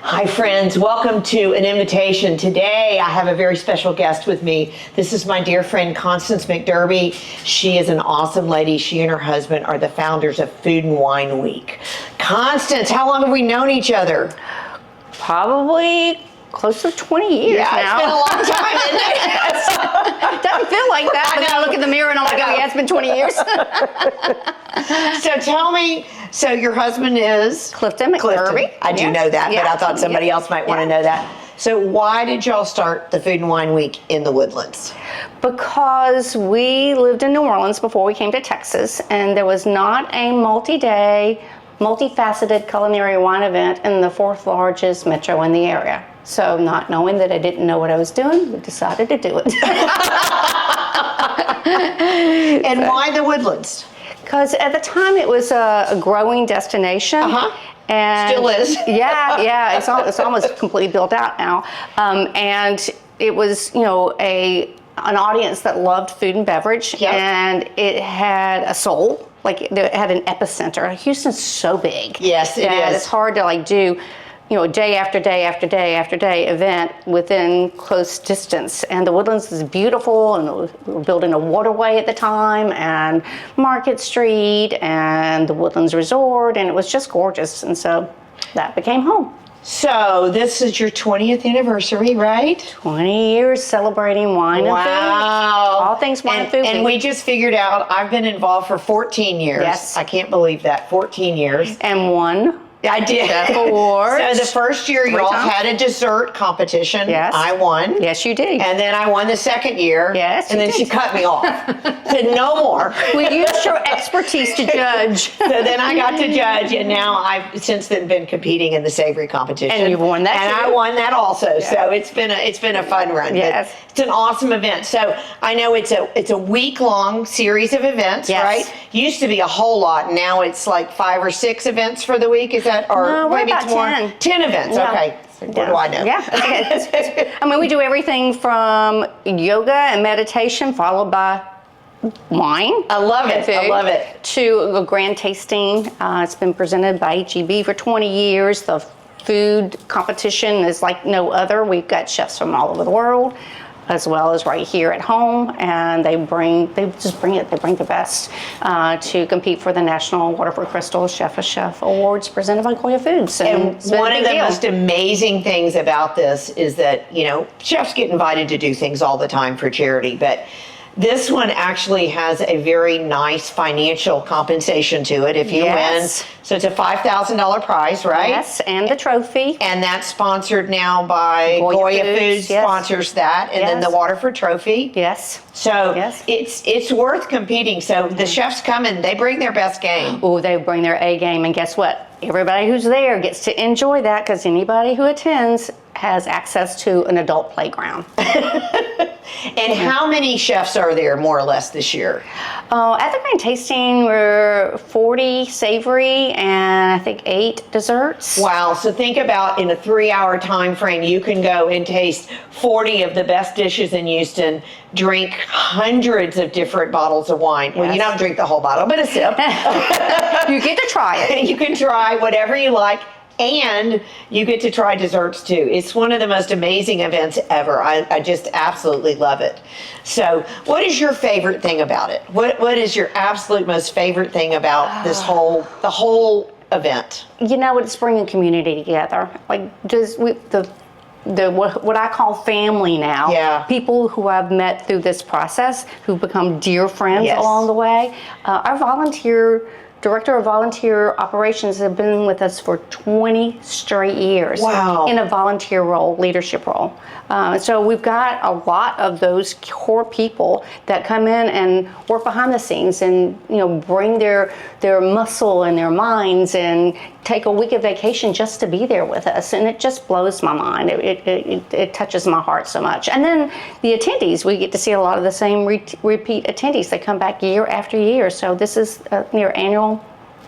Hi friends, welcome to An Invitation. Today I have a very special guest with me. This is my dear friend Constance McDerby. She is an awesome lady. She and her husband are the founders of Food and Wine Week. Constance, how long have we known each other? Probably close to 20 years now. It's been a long time, isn't it? It doesn't feel like that, but then I look in the mirror and I'm like, oh yeah, it's been 20 years. So tell me, so your husband is? Clifton McDerby. I do know that, but I thought somebody else might want to know that. So why did y'all start the Food and Wine Week in the Woodlands? Because we lived in New Orleans before we came to Texas, and there was not a multi-day, multifaceted culinary wine event in the fourth largest metro in the area. So not knowing that I didn't know what I was doing, we decided to do it. And why the Woodlands? Because at the time it was a growing destination. And still is. yeah. It's almost completely built out now. And it was, an audience that loved food and beverage, and it had a soul. Like it had an epicenter. Houston's so big. Yes, it is. It's hard to do, day after day after day after day event within close distance. And the Woodlands is beautiful, and we were building a waterway at the time, and Market Street, and the Woodlands Resort, and it was just gorgeous. And so that became home. So this is your 20th anniversary, right? 20 years celebrating wine and food. All things wine and food. And we just figured out I've been involved for 14 years. Yes. I can't believe that, 14 years. And won. I did. Chef Awards. So the first year you all had a dessert competition. Yes. I won. Yes, you did. And then I won the second year. Yes, And then she cut me off. Said no more. We used your expertise to judge. So then I got to judge, and now I've since then been competing in the savory competition. And you've won that And too. I won that also. Yeah. So it's been a fun run. Yes. But it's an awesome event. So I know it's a week-long series of events, right? Used to be a whole lot. Now it's like 5 or 6 events for the week. Is that or maybe about it's more? 10. 10 events. Yeah. Okay. What do I know? Yeah. I mean, we do everything from yoga and meditation, followed by wine. I love it. I love it. To a grand tasting. It's been presented by HEB for 20 years. The food competition is like no other. We've got chefs from all over the world, as well as right here at home, and they bring the best to compete for the National Waterford Crystal Chef of Chef Awards presented by Goya Foods. And one of the most amazing things about this is that, chefs get invited to do things all the time for charity, but this one actually has a very nice financial compensation to it if you win. So it's a $5,000 prize, right? Yes, and the trophy. And that's sponsored now by Goya Foods sponsors that, and then the Waterford Trophy. Yes. So it's worth competing. So the chefs come and they bring their best game. Oh, they bring their A game, and guess what? Everybody who's there gets to enjoy that, because anybody who attends has access to an adult playground. And how many chefs are there, more or less, this year? At the grand tasting, we're 40 savory and I think 8 desserts. Wow! So think about in a 3-hour time frame, you can go and taste 40 of the best dishes in Houston, drink hundreds of different bottles of wine. Well, you don't drink the whole bottle, but a sip. You get to try it. You can try whatever you like. And you get to try desserts too. It's one of the most amazing events ever. I just absolutely love it. So what is your favorite thing about it? What is your absolute most favorite thing about the whole event? It's bringing community together. Like what I call family now. Yeah. People who I've met through this process, who've become dear friends along the way. Our Director of Volunteer Operations have been with us for 20 straight years. Wow. In a volunteer role, leadership role. So we've got a lot of those core people that come in and work behind the scenes and bring their muscle and their minds and take a week of vacation just to be there with us, and it just blows my mind. It touches my heart so much. And then the attendees, we get to see a lot of the same repeat attendees. They come back year after year. So this is your annual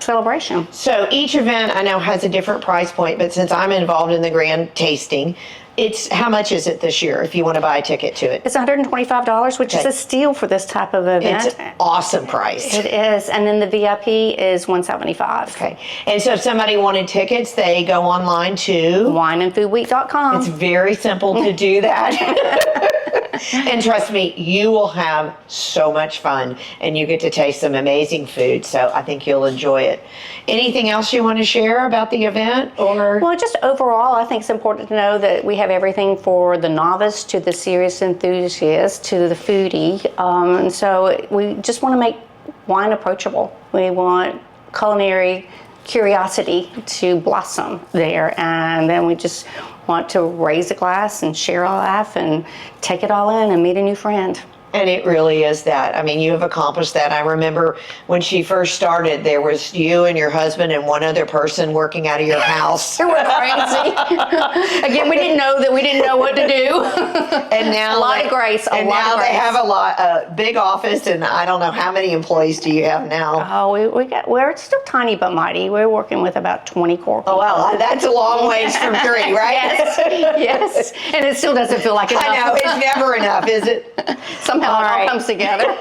celebration. So each event I know has a different price point, but since I'm involved in the grand tasting, how much is it this year if you want to buy a ticket to it? It's $125, which is a steal for this type of event. It's an awesome price. It is, and then the VIP is $175. Okay, and so if somebody wanted tickets, they go online to wineandfoodweek.com. It's very simple to do that. And trust me, you will have so much fun and you get to taste some amazing food. So I think you'll enjoy it. Anything else you want to share about the event? Well, just overall, I think it's important to know that we have everything for the novice to the serious enthusiast to the foodie. And so we just want to make wine approachable. We want culinary curiosity to blossom there, and then we just want to raise a glass and share a laugh and take it all in and meet a new friend. And it really is that. I mean, you have accomplished that. I remember when she first started, there was you and your husband and one other person working out of your house. We're crazy. Again, we didn't know what to do. And now a lot of grace. And now they have a big office, and I don't know how many employees do you have now? Oh, we're still tiny but mighty. We're working with about 20 core people. Oh, well, that's a long ways from 3, right? Yes. And it still doesn't feel like enough. I know, it's never enough, is it? Somehow it all comes together.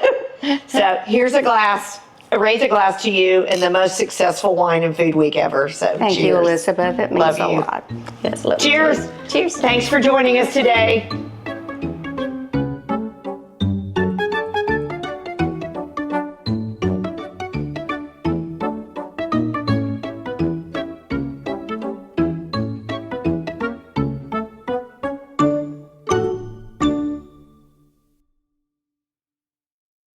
So here's a glass. Raise a glass to you in the most successful wine and food week ever. So Thank you, Elizabeth. It means Love a you. lot. Yes, love Cheers. you. Cheers. Thanks for joining us today.